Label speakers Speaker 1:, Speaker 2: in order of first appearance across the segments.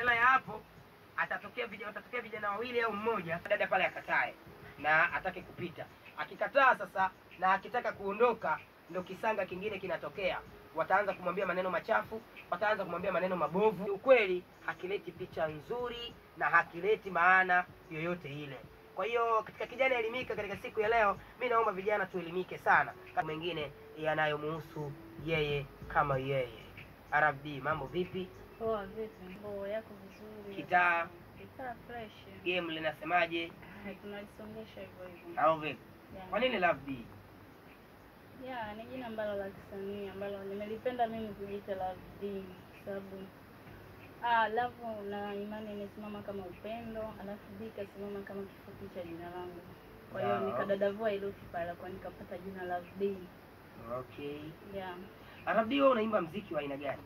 Speaker 1: badala ya hapo watatokea vijana wawili au mmoja, dada pale akatae na atake kupita. Akikataa sasa na akitaka kuondoka, ndio kisanga kingine kinatokea. Wataanza kumwambia maneno machafu, wataanza kumwambia maneno mabovu. Ukweli hakileti picha nzuri na hakileti maana yoyote ile. Kwa hiyo katika Kijana Elimika katika siku ya leo, mimi naomba vijana tuelimike sana kama mengine yanayomhusu yeye kama yeye. RFD, mambo vipi?
Speaker 2: Poa, vipi? Mambo yako vizuri?
Speaker 1: Kitaa
Speaker 2: fresh.
Speaker 1: Game linasemaje?
Speaker 2: Tunalisongesha hivyo hivyo.
Speaker 1: Au vipi? Kwa nini RFD?
Speaker 2: Ni jina ambalo la kisanii ambalo nimelipenda mimi kujiita RFD sababu love na imani imesimama kama upendo, alafu D kasimama kama kifupi cha jina langu. Kwa hiyo nikadadavua herufi pale kwa nikapata jina RFD.
Speaker 1: Okay.
Speaker 2: Yeah.
Speaker 1: RFD, wewe unaimba muziki wa aina gani?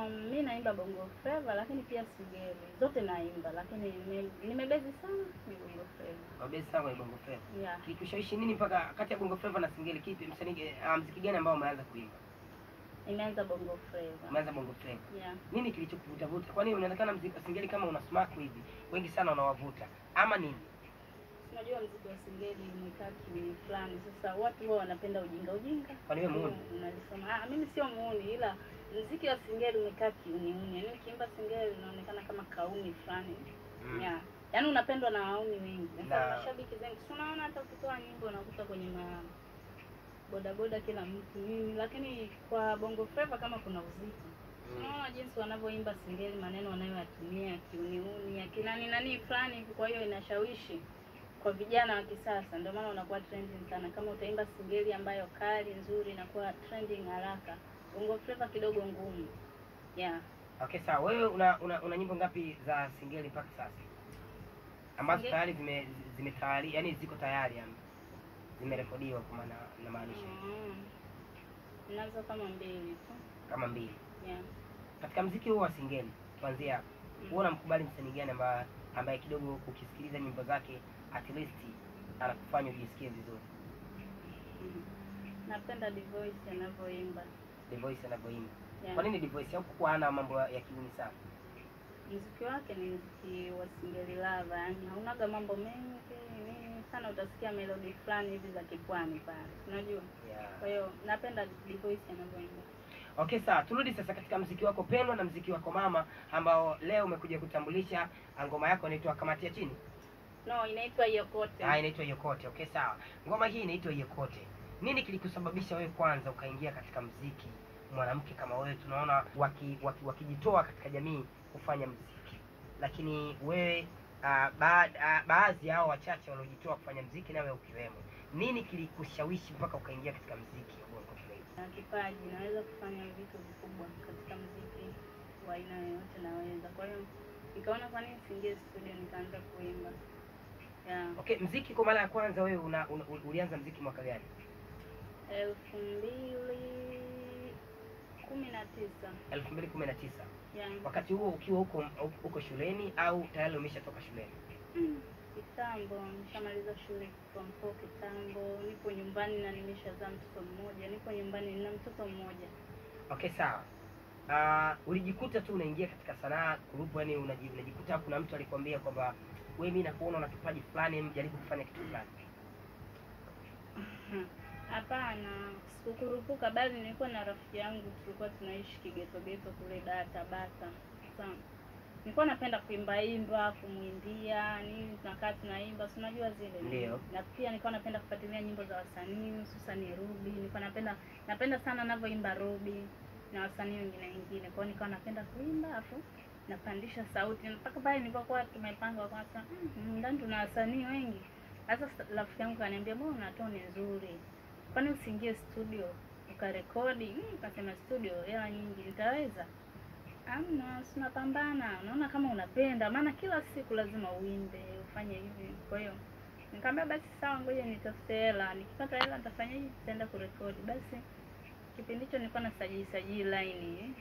Speaker 2: Mimi naimba bongo flava lakini pia singeli. Zote naimba lakini nimebezi sana ni bongo flava.
Speaker 1: Umebezi sana ni bongo flava.
Speaker 2: Yeah.
Speaker 1: Kikushawishi nini mpaka kati ya bongo flava na singeli, kipi muziki gani ambao umeanza kuimba?
Speaker 2: Nimeanza bongo flava.
Speaker 1: Umeanza bongo flava.
Speaker 2: Yeah.
Speaker 1: Nini kilichokuvuta? Kwa nini unaonekana muziki wa singeli kama una smack hivi? Wengi sana unawavuta. Ama nini?
Speaker 2: Unajua muziki wa singeli umekaa kimya fulani. Sasa watu wao wanapenda ujinga.
Speaker 1: Kwa nini wewe muuni?
Speaker 2: Unalisema mimi sio muuni, ila muziki wa singeli umekaa kiuni. Yaani ukiimba singeli unaonekana kama kauni fulani. Yeah. Yaani unapendwa na wauni wengi. Sasa mashabiki wengi. Unaona hata ukitoa nyimbo unakuta kwenye bodaboda kila mtu nini, lakini kwa bongo flava kama kuna uziki. Unaona jinsi wanavyoimba singeli, maneno wanayoyatumia kiuniuni, nani fulani hivi, kwa hiyo inashawishi kwa vijana wa kisasa. Ndio maana unakuwa trending sana. Kama utaimba singeli ambayo kali nzuri inakuwa trending haraka. Bongo flava kidogo ngumu. Yeah.
Speaker 1: Okay, sawa. Wewe una nyimbo ngapi za singeli mpaka sasa? Ambazo tayari zimetayari, yani ziko tayari yani. Zimerekodiwa kwa maana na maanisha.
Speaker 2: Nazo kama 2 tu.
Speaker 1: Kama 2.
Speaker 2: Yeah.
Speaker 1: Katika muziki huu wa singeli, kuanzia hapo, unaona mkubali msanii gani ambaye kidogo ukisikiliza nyimbo zake at least anakufanya ujisikie vizuri?
Speaker 2: Napenda Divoice anavyoimba.
Speaker 1: Divoice anavyoimba.
Speaker 2: Yeah.
Speaker 1: Kwa nini Divoice? Hakuwa ana mambo ya kiuni sana.
Speaker 2: Muziki wake ni muziki wa singeli lava, yani haunaga mambo mengi nini sana, utasikia melody fulani hivi za kipwani pale. Unajua?
Speaker 1: Yeah.
Speaker 2: Kwa hiyo napenda Divoice anavyoimba.
Speaker 1: Okay, sawa. Turudi sasa katika muziki wako pendwa na muziki wako mama ambao leo umekuja kutambulisha. Ngoma yako inaitwa Kamati ya Chini?
Speaker 2: No, inaitwa Yokote.
Speaker 1: Inaitwa Yokote. Okay, sawa. Ngoma hii inaitwa Yokote. Nini kilikusababisha wewe kwanza ukaingia katika muziki? Mwanamke kama wewe tunaona wakijitoa katika jamii kufanya muziki. Lakini wewe baadhi hao wachache waliojitoa kufanya muziki nawe ukiwemo. Nini kilikushawishi mpaka ukaingia katika muziki wa bongo flava?
Speaker 2: Na kipaji, naweza kufanya vitu vikubwa katika muziki wa aina yoyote naweza. Kwa hiyo nikaona kwa nini siingie studio nikaanza kuimba. Yeah.
Speaker 1: Okay, muziki kwa mara ya kwanza wewe ulianza muziki mwaka gani? 2019.
Speaker 2: Yeah.
Speaker 1: Wakati huo ukiwa huko shuleni au tayari umeshatoka shuleni?
Speaker 2: Kitambo, nishamaliza shule form 4 kitambo. Nipo nyumbani na nimeshazaa mtoto mmoja. Nipo nyumbani na mtoto mmoja.
Speaker 1: Okay, sawa. Ulijikuta tu unaingia katika sanaa group, yani unajikuta kuna mtu alikwambia kwamba wewe, mimi nakuona una kipaji fulani, jaribu kufanya kitu fulani?
Speaker 2: Hapana, sikukurupuka, bali nilikuwa na rafiki yangu tulikuwa tunaishi kigeto kule Tabata. Sasa nilikuwa napenda kuimba, kumwimbia, nini tunakaa tunaimba, si unajua zile.
Speaker 1: Ndio.
Speaker 2: Na pia nilikuwa napenda kufuatilia nyimbo za wasanii, hususan Ruby. Nilikuwa napenda sana anavyoimba Ruby na wasanii wengine. Kwa hiyo nilikuwa napenda kuimba afu napandisha sauti. Mpaka pale nilipokuwa tumepanga kwa sasa, ndani tuna wasanii wengi. Sasa rafiki yangu kaniambia, "Mbona una tone nzuri? Kwani usiingie studio ukarekodi?" Nikasema studio hela nyingi nitaweza? Sina pambana. Naona kama unapenda, maana kila siku lazima uimbe, ufanye hivi. Kwa hiyo nikamwambia basi sawa, ngoja nitafute hela. Nikipata hela nitafanya hivi, nitaenda kurekodi. Basi kipindi hicho nilikuwa nasajili line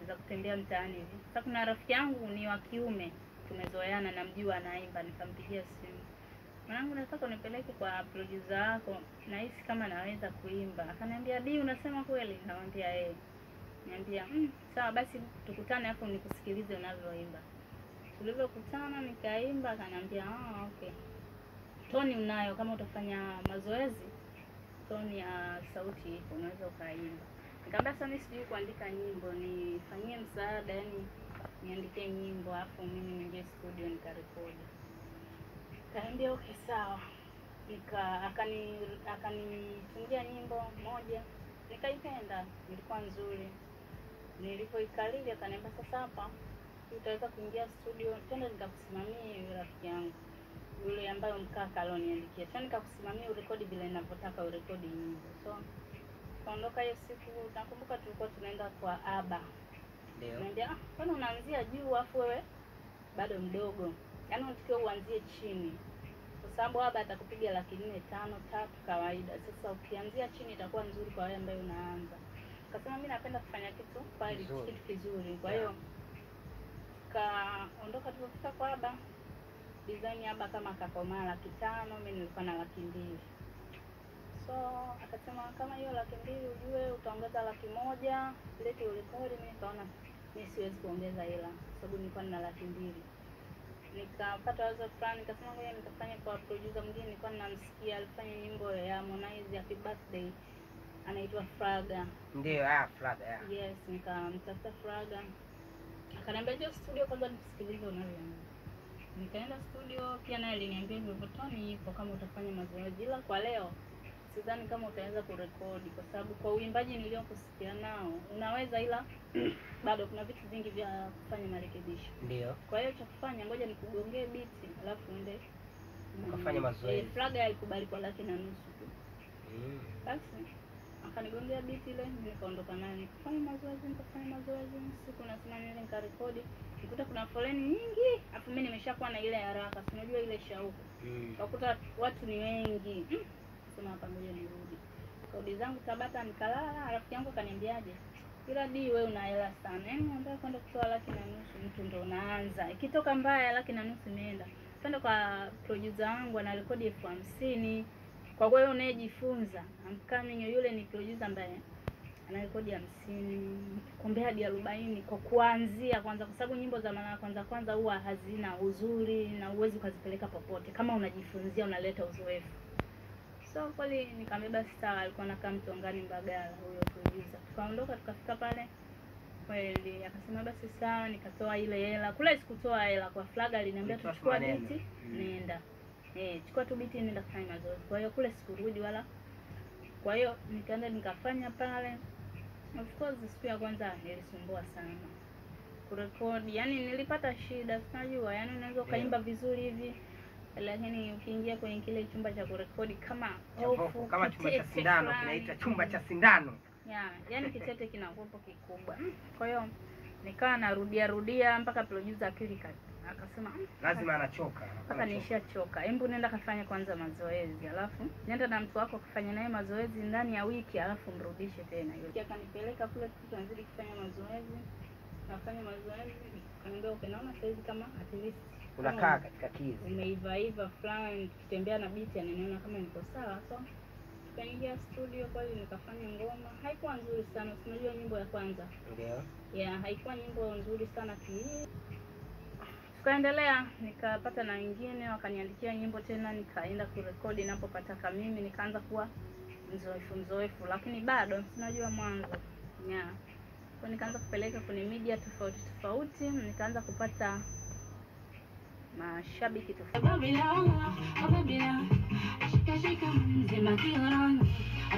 Speaker 2: za kutembea mtaani hivi. Sasa kuna rafiki yangu ni wa kiume, tumezoeana, namjua anaimba, nikampigia simu. Mwanangu, nataka unipeleke kwa producer wako, nahisi kama naweza kuimba. Akaniambia, "Di, unasema kweli?" Nikamwambia, Niambia, sawa basi tukutane hapo nikusikilize unavyoimba. Tulivyokutana nikaimba, akaniambia, okay. Toni unayo, kama utafanya mazoezi, toni ya sauti ipo, unaweza ukaimba. Nikamwambia sasa mimi sijui kuandika nyimbo, nifanyie msaada, yani niandike nyimbo afu mimi ningie studio nikarekodi. Kaambia okay sawa. Akanitungia nyimbo moja, nikaipenda, ilikuwa nzuri. Nilipoikariri akaniambia sasa hapa utaweza kuingia studio, twende nikakusimamia yule rafiki yangu yule ambaye mkaka aloniandikia, twende nikakusimamia urekodi bila ninavyotaka urekodi nyimbo. So kaondoka hiyo siku, nakumbuka tulikuwa tunaenda kwa Aba.
Speaker 1: Ndio.
Speaker 2: Niambia kwani unaanzia juu afu wewe bado mdogo, yaani unatakiwa uanzie chini, kwa sababu Aba atakupiga 4,500 kawaida. Sasa ukianzia chini itakuwa nzuri kwa wewe ambaye unaanza. Akasema mimi napenda kufanya kitu kizuri. Kwa hiyo kaondoka, tulipofika kwa Aba, design Aba kama akakomaa 500,000, mimi nilikuwa na 200,000. So akasema kama hiyo 200,000 ujue utaongeza 100,000 leti urekodi. Mimi nikaona mimi siwezi kuongeza hela sababu nilikuwa na 200,000. Nikapata wazo fulani, nikasema ngoja nitafanya kwa producer mwingine nilikuwa namsikia alifanya nyimbo ya Harmonize Happy Birthday, anaitwa Fraga.
Speaker 1: Ndio, Fraga.
Speaker 2: Yes, nikamtafuta Fraga. Akaniambia njoo studio kwanza nisikilize unavyoimba. Nikaenda studio, pia naye aliniambia hivyo, Toni ipo kama utafanya mazoezi, ila kwa leo sidhani kama utaweza kurekodi kwa sababu kwa uimbaji niliokusikia nao unaweza, ila bado kuna vitu vingi vya kufanya marekebisho.
Speaker 1: Ndio.
Speaker 2: Kwa hiyo cha kufanya ngoja nikugongee beat alafu uende
Speaker 1: ukafanya mazoezi.
Speaker 2: Fraga alikubali kwa 1,500,000 tu. Basi akanigongea beat ile, nikaondoka naye nikafanya mazoezi. Siku nasimama ile nikarekodi, nikuta kuna foleni nyingi, afu mimi nimeshakuwa na ile haraka, unajua ile shauku. Wakuta watu ni wengi. Sema hapa ngoja nirudi. Kodi zangu Tabata nikalala, rafiki yangu akaniambiaje? Ila wewe una hela sana. Yaani unataka kwenda kutoa 1,500,000 mtu ndo unaanza. Ikitoka mbaya 1,500,000 imeenda. Twende kwa producer wangu ana rekodi 50,000. Kwa hiyo unayejifunza, amkami yule ni producer ambaye ana rekodi 50, kumbe hadi 40 kwa kuanzia kwanza, kwa sababu nyimbo za mara kwanza huwa hazina uzuri na uwezi ukazipeleka popote. Kama unajifunzia unaleta uzoefu. So kweli nikambeba sawa, alikuwa anakaa Mtongani Mbagala huyo producer. Tukaondoka tukafika pale. Kweli akasema basi sawa, nikatoa ile hela. Kule sikutoa hela kwa Fraga, aliniambia tuchukua biti nenda. Chukua tu biti nenda kufanya mazoezi. Kwa hiyo kule sikurudi wala. Kwa hiyo nikaenda nikafanya pale. Of course siku ya kwanza nilisumbua sana kurekodi. Yaani nilipata shida, unajua, yaani unaweza ukaimba vizuri hivi, lakini ukiingia kwenye kile chumba cha kurekodi kama hofu,
Speaker 1: kama chumba cha sindano, kinaita chumba cha sindano.
Speaker 2: Yaani kitete kinakuwa kikubwa. Kwa hiyo nikawa narudia mpaka producer akili akasema
Speaker 1: lazima anachoka.
Speaker 2: Mpaka nishachoka. Hebu nenda kafanya kwanza mazoezi, alafu nenda na mtu wako kufanya naye mazoezi ndani ya wiki, alafu mrudishe tena. Yule akanipeleka kule, tuanzidi kufanya mazoezi. Nafanya mazoezi, kaniambia okay, naona saizi kama at least
Speaker 1: unakaa katika kizi.
Speaker 2: Umeiva fulani, tukitembea na beat ananiona kama niko sawa. So tukaingia studio kweli nikafanya ngoma. Haikuwa nzuri sana, unajua nyimbo ya kwanza. Ndio. Haikuwa nyimbo nzuri sana Tukaendelea, nikapata na wengine wakaniandikia nyimbo tena, nikaenda kurekodi ninapopataka mimi, nikaanza kuwa mzoefu, lakini bado unajua mwanzo. Kwa nikaanza kupeleka kwenye media tofauti, nikaanza kupata mashabiki tofauti.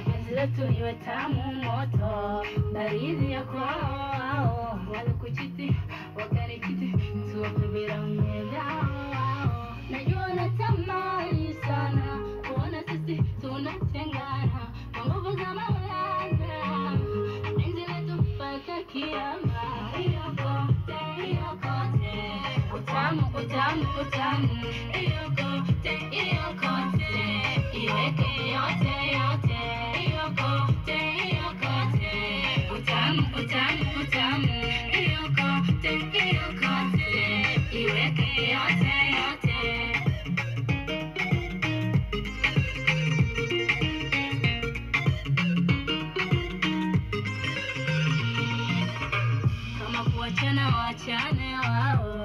Speaker 2: Penzi letu iwe tamu moto, baridi ya kwao, wale kuchiti, wakanikiti, tuwape bila mnyegao. Najua natamani sana, kuona sisi tunatengana, kwa nguvu za Maulana, penzi letu mpaka kiyama. Iyo kote, utamu, iyo kote, iweke yote. Iyo kote, utamu, iyo kote, iweke yote. wapendane wao.